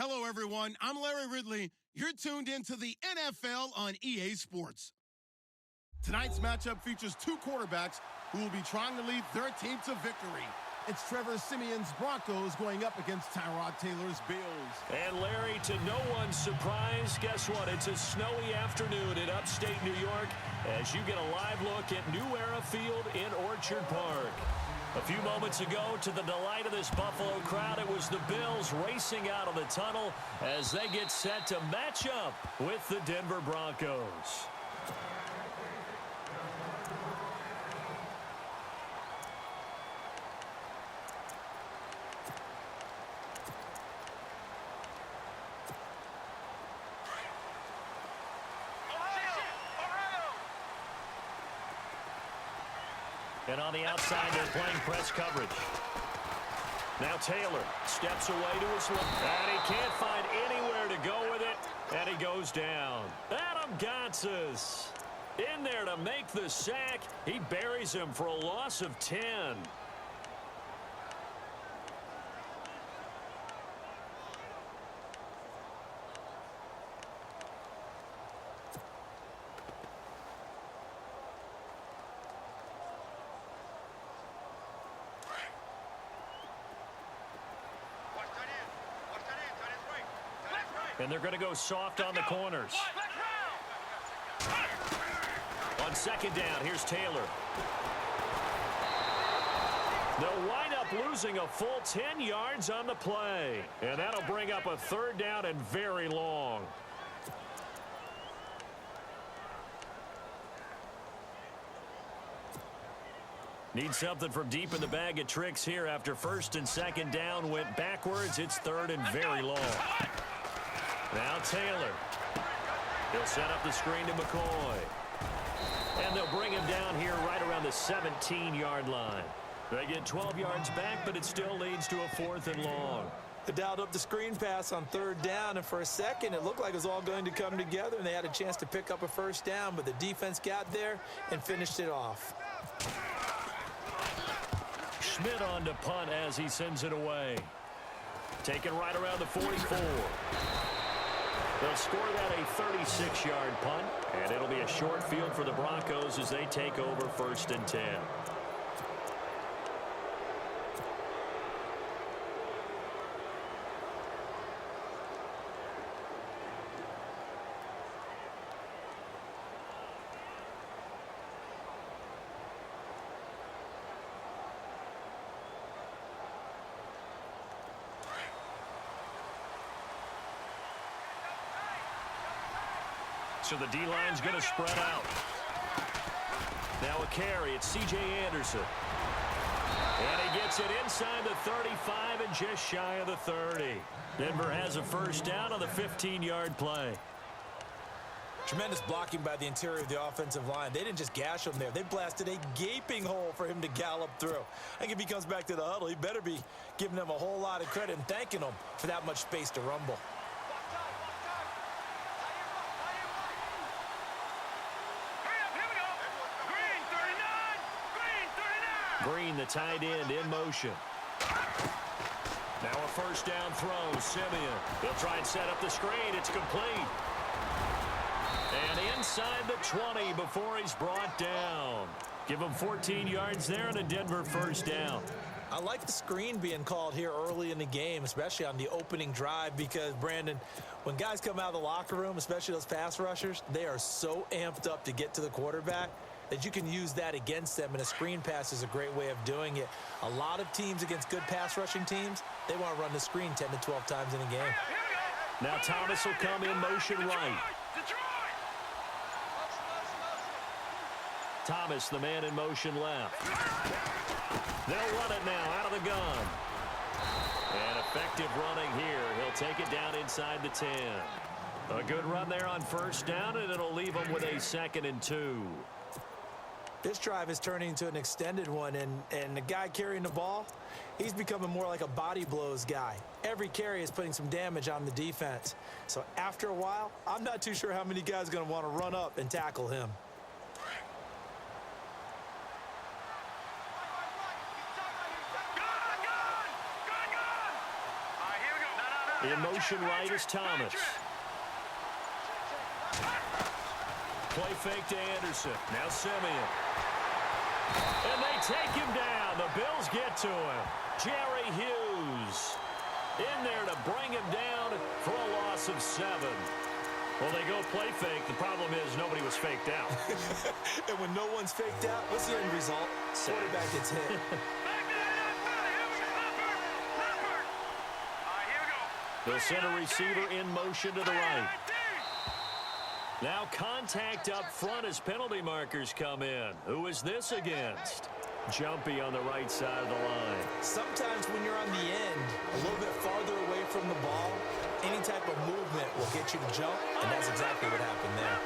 Hello, everyone. I'm Larry Ridley. You're tuned into the NFL on EA Sports. Tonight's matchup features two quarterbacks who will be trying to lead their team to victory. It's Trevor Siemian's Broncos going up against Tyrod Taylor's Bills. And Larry, to no one's surprise, guess what? It's a snowy afternoon in upstate New York as you get a live look at New Era Field in Orchard Park. A few moments ago, to the delight of this Buffalo crowd, it was the Bills racing out of the tunnel as they get set to match up with the Denver Broncos. And on the outside, they're playing press coverage. Now Taylor steps away to his left. And he can't find anywhere to go with it. And he goes down. Adam Gotsis in there to make the sack. He buries him for a loss of 10. And they're going to go soft on the corners. On second down, here's Taylor. They'll wind up losing a full 10 yards on the play. And that'll bring up a third down and very long. Need something from deep in the bag of tricks here after first and second down went backwards. It's third and very long. Now Taylor. He'll set up the screen to McCoy. And they'll bring him down here right around the 17-yard line. They get 12 yards back, but it still leads to a fourth and long. They dialed up the screen pass on third down, and for a second it looked like it was all going to come together, and they had a chance to pick up a first down, but the defense got there and finished it off. Schmidt on to punt as he sends it away. Taken right around the 44. They'll score that a 36-yard punt, and it'll be a short field for the Broncos as they take over first and 10. So the D-line's going to spread out. Now a carry. It's C.J. Anderson. And he gets it inside the 35 and just shy of the 30. Denver has a first down on the 15-yard play. Tremendous blocking by the interior of the offensive line. They didn't just gash him there. They blasted a gaping hole for him to gallop through. I think if he comes back to the huddle, he better be giving them a whole lot of credit and thanking them for that much space to rumble. Green, the tight end, in motion. Now a first down throw, Siemian. He'll try and set up the screen. It's complete. And inside the 20 before he's brought down. Give him 14 yards there and a Denver first down. I like the screen being called here early in the game, especially on the opening drive, because, Brandon, when guys come out of the locker room, especially those pass rushers, they are so amped up to get to the quarterback that you can use that against them, and a screen pass is a great way of doing it. A lot of teams against good pass rushing teams, they want to run the screen 10 to 12 times in a game. Now Thomas will come in motion right. Thomas, the man in motion left. They'll run it now out of the gun. And effective running here. He'll take it down inside the 10. A good run there on first down, and it'll leave him with a 2nd and 2. This drive is turning into an extended one, and the guy carrying the ball, he's becoming more like a body blows guy. Every carry is putting some damage on the defense. So after a while, I'm not too sure how many guys are going to want to run up and tackle him. In motion right is Thomas. Play fake to Anderson. Now Simeon. And they take him down. The Bills get to him. Jerry Hughes in there to bring him down for a loss of 7. Well, they go play fake. The problem is nobody was faked out. And when no one's faked out, what's the end result? Quarterback gets hit. They'll send a receiver in motion to the right. Now contact up front as penalty markers come in. Who is this against? Jumpy on the right side of the line. Sometimes when you're on the end, a little bit farther away from the ball, any type of movement will get you to jump, and that's exactly what happened there.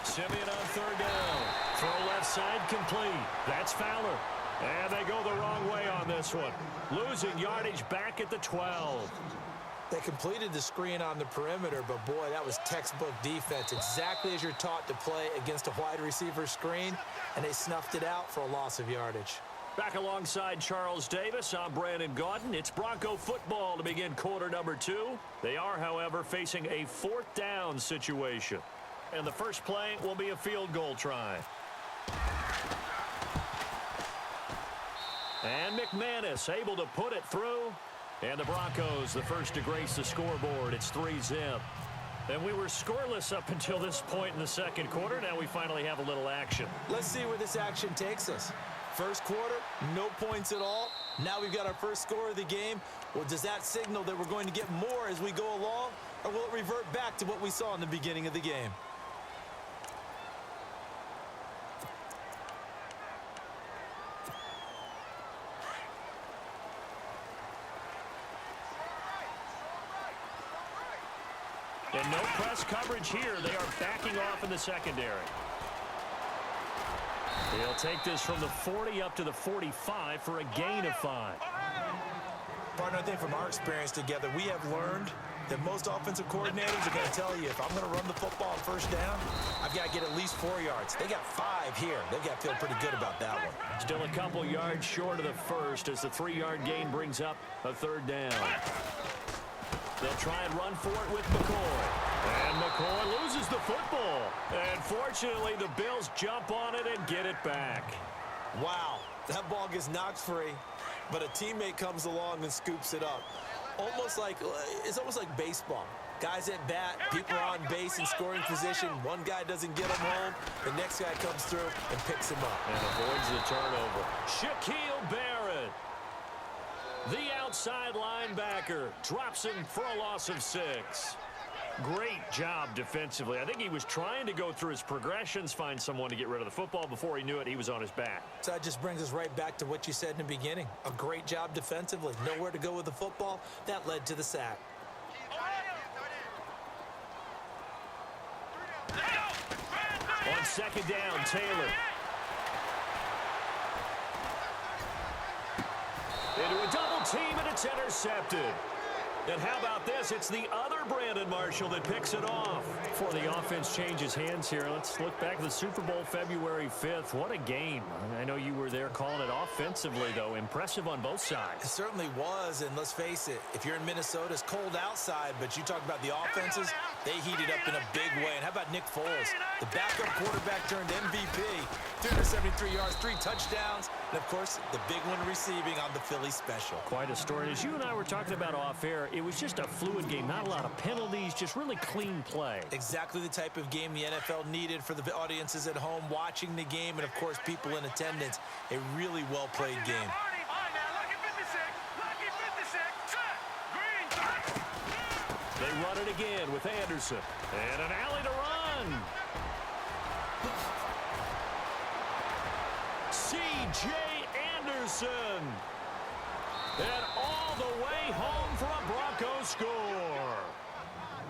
Simeon on third down. Throw left side complete. That's Fowler. And they go the wrong way on this one. Losing yardage back at the 12. They completed the screen on the perimeter, but boy, that was textbook defense. Exactly as you're taught to play against a wide receiver screen, and they snuffed it out for a loss of yardage. Back alongside Charles Davis, I'm Brandon Gaudin. It's Bronco football to begin quarter number 2. They are, however, facing a 4th down situation. And the first play will be a field goal try. And McManus able to put it through. And the Broncos, the first to grace the scoreboard. It's 3-zip. And we were scoreless up until this point in the second quarter. Now we finally have a little action. Let's see where this action takes us. First quarter, no points at all. Now we've got our first score of the game. Well, does that signal that we're going to get more as we go along? Or will it revert back to what we saw in the beginning of the game? And no press coverage here. They are backing off in the secondary. They'll take this from the 40 up to the 45 for a gain of 5. Partner, I think from our experience together, we have learned that most offensive coordinators are going to tell you, if I'm going to run the football on first down, I've got to get at least 4 yards. They got 5 here. They've got to feel pretty good about that one. Still a couple yards short of the first as the 3-yard gain brings up a 3rd down. They'll try and run for it with McCoy. And McCoy loses the football. And fortunately, the Bills jump on it and get it back. Wow, that ball gets knocked free, but a teammate comes along and scoops it up. It's almost like baseball. Guys at bat, people are on base in scoring position. One guy doesn't get him home. The next guy comes through and picks him up. And avoids the turnover. Shaquille Barrett, the outside linebacker, drops him for a loss of 6. Great job defensively. I think he was trying to go through his progressions, find someone to get rid of the football. Before he knew it, he was on his back. So that just brings us right back to what you said in the beginning. A great job defensively. Nowhere to go with the football. That led to the sack. On second down, Taylor. Into a double team, and it's intercepted. And how about this? It's the other Brandon Marshall that picks it off. Before the offense changes hands here, let's look back to the Super Bowl February 5th. What a game. I know you were there calling it offensively, though. Impressive on both sides. It certainly was, and let's face it, if you're in Minnesota, it's cold outside, but you talk about the offenses, they heated up in a big way. And how about Nick Foles? The backup quarterback turned MVP. 373 yards, 3 touchdowns, and, of course, the big one receiving on the Philly special. Quite a story. As you and I were talking about off-air, it was just a fluid game. Not a lot of penalties, just really clean play. Exactly the type of game the NFL needed for the audiences at home watching the game and, of course, people in attendance. A really well-played game. They run it again with Anderson. And an alley to run. C.J. Anderson. And all the way home for a Broncos score.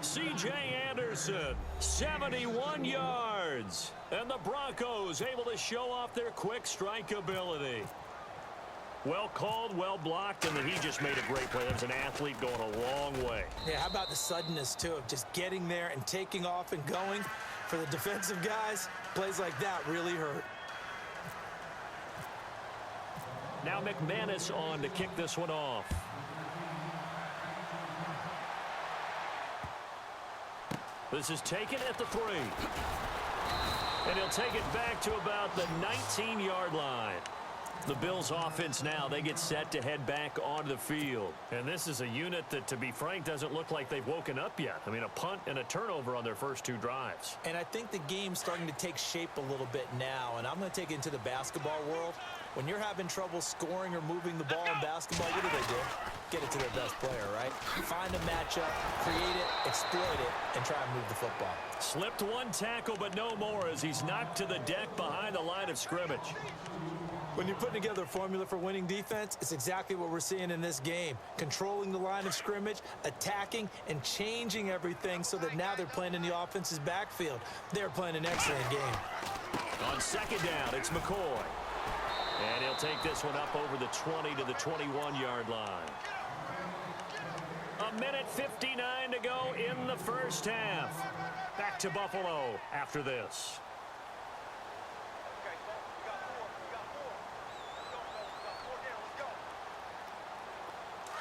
C.J. Anderson, 71 yards. And the Broncos able to show off their quick strike ability. Well called, well blocked, and then he just made a great play. That was an athlete going a long way. Yeah, how about the suddenness, too, of just getting there and taking off and going? For the defensive guys, plays like that really hurt. Now McManus on to kick this one off. This is taken at the 3. And he'll take it back to about the 19-yard line. The Bills offense now, they get set to head back onto the field. And this is a unit that, to be frank, doesn't look like they've woken up yet. I mean, a punt and a turnover on their first 2 drives. And I think the game's starting to take shape a little bit now, and I'm going to take it into the basketball world. When you're having trouble scoring or moving the ball in basketball, what do? Get it to their best player, right? Find a matchup, create it, exploit it, and try and move the football. Slipped one tackle, but no more as he's knocked to the deck behind the line of scrimmage. When you're putting together a formula for winning defense, it's exactly what we're seeing in this game. Controlling the line of scrimmage, attacking, and changing everything so that now they're playing in the offense's backfield. They're playing an excellent game. On second down, it's McCoy. And he'll take this one up over the 20 to the 21-yard line. 1:59 to go in the first half. Back to Buffalo after this.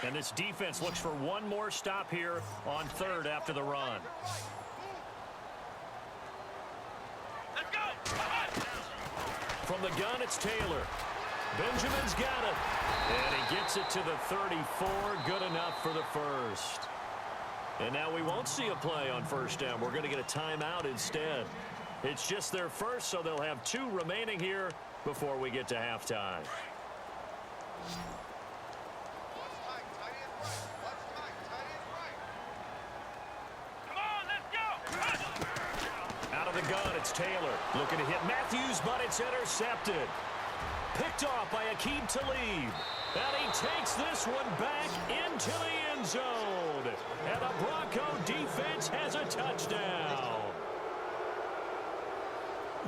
And this defense looks for one more stop here on 3rd after the run. Let's go! From the gun, it's Taylor. Benjamin's got it. And he gets it to the 34. Good enough for the first. And now we won't see a play on first down. We're going to get a timeout instead. It's just their first, so they'll have 2 remaining here before we get to halftime. Out of the gun, it's Taylor. Looking to hit Matthews, but it's intercepted. Picked off by Aqib Talib. And he takes this one back into the end zone. And the Bronco defense has a touchdown.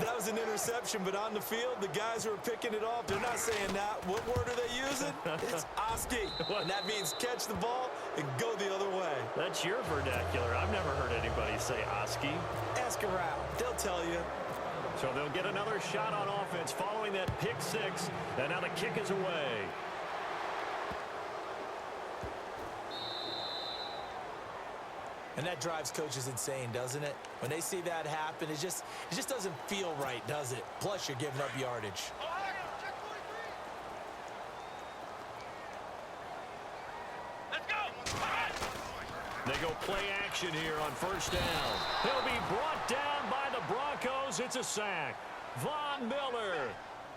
That was an interception, but on the field, the guys who are picking it off, they're not saying that. What word are they using? It's Oski. And that means catch the ball and go the other way. That's your vernacular. I've never heard anybody say Oski. Ask around. They'll tell you. So they'll get another shot on offense following that pick 6. And now the kick is away. And that drives coaches insane, doesn't it? When they see that happen, it just doesn't feel right, does it? Plus, you're giving up yardage. Let's go! They go play action here on first down. He'll be brought down by the Broncos. It's a sack. Von Miller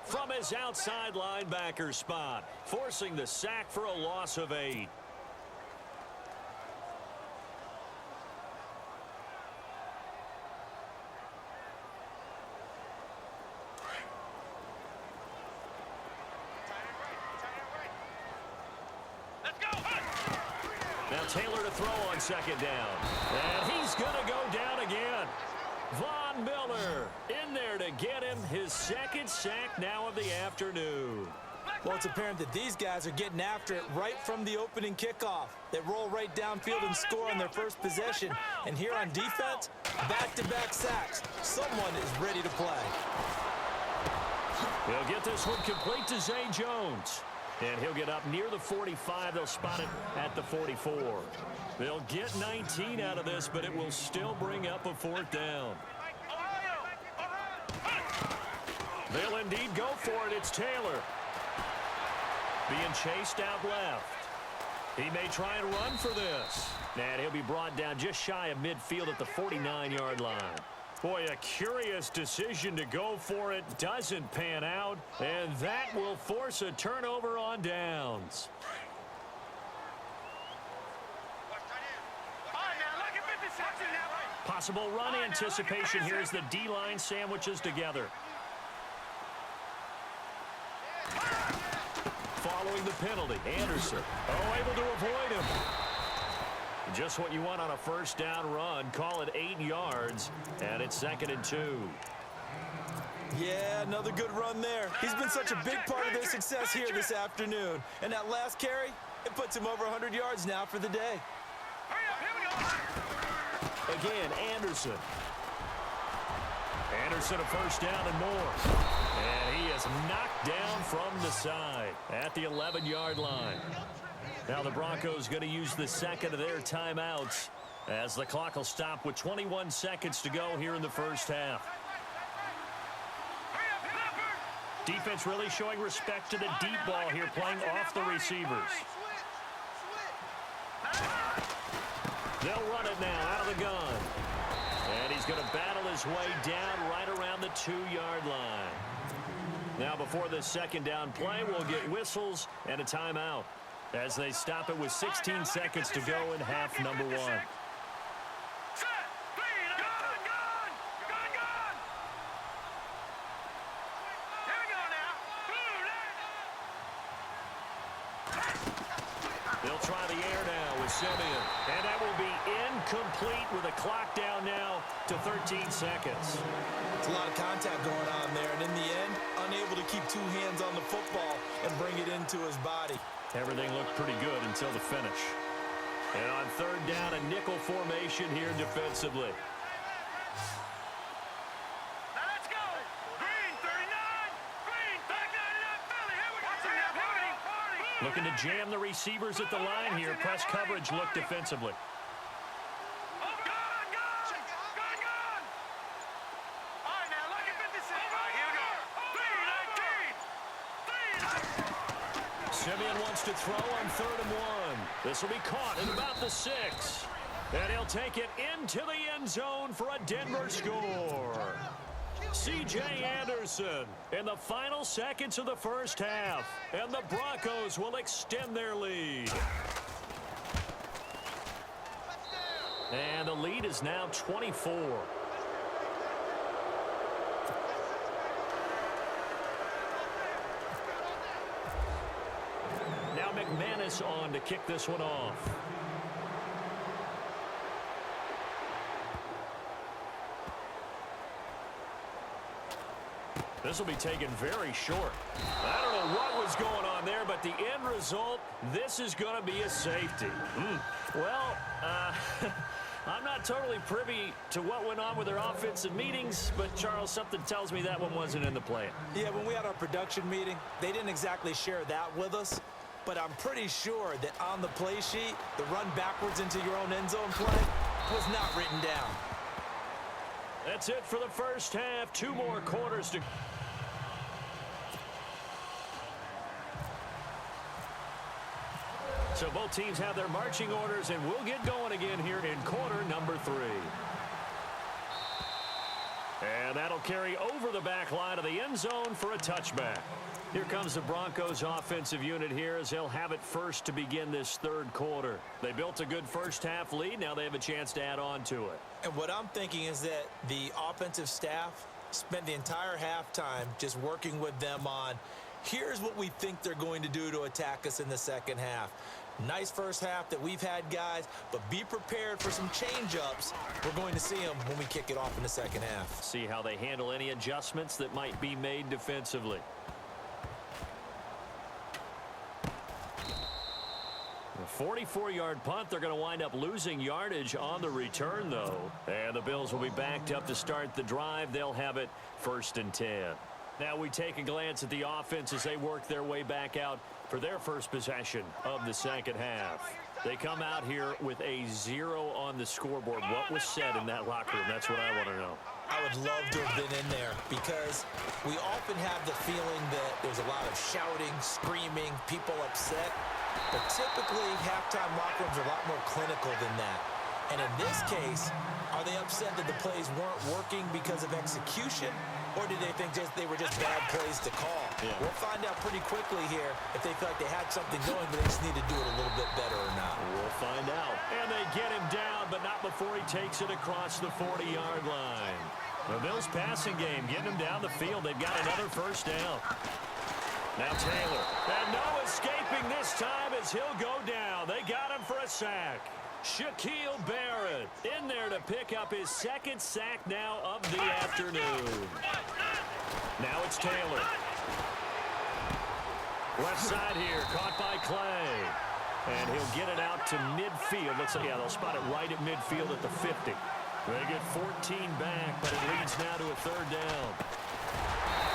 from his outside linebacker spot, forcing the sack for a loss of 8. Now Taylor to throw on second down. And he's going to go down again. Von Miller in there to get him his 2nd sack now of the afternoon. Well, it's apparent that these guys are getting after it right from the opening kickoff. They roll right downfield and score on their first possession. And here on defense, back-to-back sacks. Someone is ready to play. He'll get this one complete to Zay Jones. And he'll get up near the 45. They'll spot it at the 44. They'll get 19 out of this, but it will still bring up a 4th down. They'll indeed go for it. It's Taylor. Being chased out left. He may try and run for this. And he'll be brought down just shy of midfield at the 49-yard line. Boy, a curious decision to go for it. Doesn't pan out. And that will force a turnover on downs. Possible run anticipation here as the D-line sandwiches together. Following the penalty, Anderson. Able to avoid him. Just what you want on a first down run. Call it 8 yards, and it's 2nd and 2. Yeah, another good run there. He's been such a big part of their success here this afternoon. And that last carry, it puts him over 100 yards now for the day. Hurry up, here we go. Again, Anderson. Anderson a first down and more. And he is knocked down from the side at the 11-yard line. Now the Broncos going to use the second of their timeouts as the clock will stop with 21 seconds to go here in the first half. Defense really showing respect to the deep ball here, playing off the receivers. They'll run it now out of the gun. And he's going to battle his way down right around the 2-yard line. Now before this second down play, we'll get whistles and a timeout as they stop it with 16 seconds to go in half number 1. They'll try the air now with Simeon. And that will be incomplete with a clock down now to 13 seconds. It's a lot of contact going on there, and in the end, unable to keep two hands on the football and bring it into his body. Everything looked pretty good until the finish. And on third down, a nickel formation here defensively. Now let's go. Green 39. Green 39 Philly. Here we go. Looking to jam the receivers at the line here. Press coverage look defensively. Simeon wants to throw on 3rd and 1. This will be caught at about the 6. And he'll take it into the end zone for a Denver score. C.J. Anderson in the final seconds of the first half. And the Broncos will extend their lead. And the lead is now 24. Now McManus on to kick this one off. This will be taken very short. I don't know what was going on there, but the end result, this is going to be a safety. Well, I'm not totally privy to what went on with their offensive meetings, but Charles, something tells me that one wasn't in the plan. Yeah, when we had our production meeting, they didn't exactly share that with us, but I'm pretty sure that on the play sheet, the run backwards into your own end zone play was not written down. That's it for the first half. 2 more quarters to... So both teams have their marching orders, and we'll get going again here in quarter number 3. And that'll carry over the back line of the end zone for a touchback. Here comes the Broncos offensive unit here as they'll have it first to begin this third quarter. They built a good first half lead. Now they have a chance to add on to it. And what I'm thinking is that the offensive staff spent the entire halftime just working with them on, here's what we think they're going to do to attack us in the second half. Nice first half that we've had, guys, but be prepared for some change-ups. We're going to see them when we kick it off in the second half. See how they handle any adjustments that might be made defensively. A 44-yard punt. They're going to wind up losing yardage on the return, though. And the Bills will be backed up to start the drive. They'll have it 1st and 10. Now we take a glance at the offense as they work their way back out for their first possession of the second half. They come out here with a 0 on the scoreboard. What was said in that locker room? That's what I want to know. I would love to have been in there because we often have the feeling that there's a lot of shouting, screaming, people upset. But typically, halftime locker rooms are a lot more clinical than that. And in this case, are they upset that the plays weren't working because of execution? Or did they think they were just bad plays to call? Yeah. We'll find out pretty quickly here if they felt like they had something going, but they just need to do it a little bit better or not. We'll find out. And they get him down, but not before he takes it across the 40-yard line. The Bills passing game, getting him down the field. They've got another first down. Now Taylor. And no escaping this time as he'll go down. They got him for a sack. Shaquille Barrett in there to pick up his 2nd sack now of the afternoon. Now it's Taylor. Left side here, caught by Clay. And he'll get it out to midfield. Looks like, yeah, they'll spot it right at midfield at the 50. They get 14 back, but it leads now to a third down.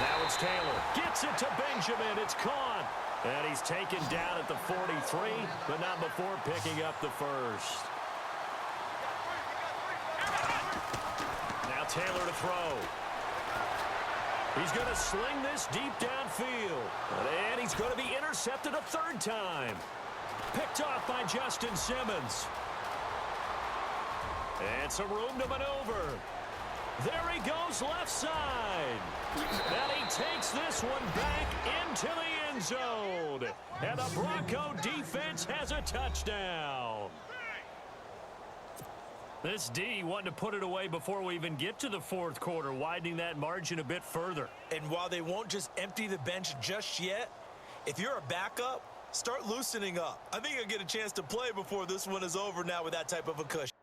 Now it's Taylor. Gets it to Benjamin. It's caught. And he's taken down at the 43, but not before picking up the first. Now Taylor to throw. He's going to sling this deep downfield. And he's going to be intercepted a third time. Picked off by Justin Simmons. And some room to maneuver. There he goes left side. And he takes this one back into the end zone. And the Bronco defense has a touchdown. This D wanted to put it away before we even get to the fourth quarter, widening that margin a bit further. And while they won't just empty the bench just yet, if you're a backup, start loosening up. I think you'll get a chance to play before this one is over now with that type of a cushion.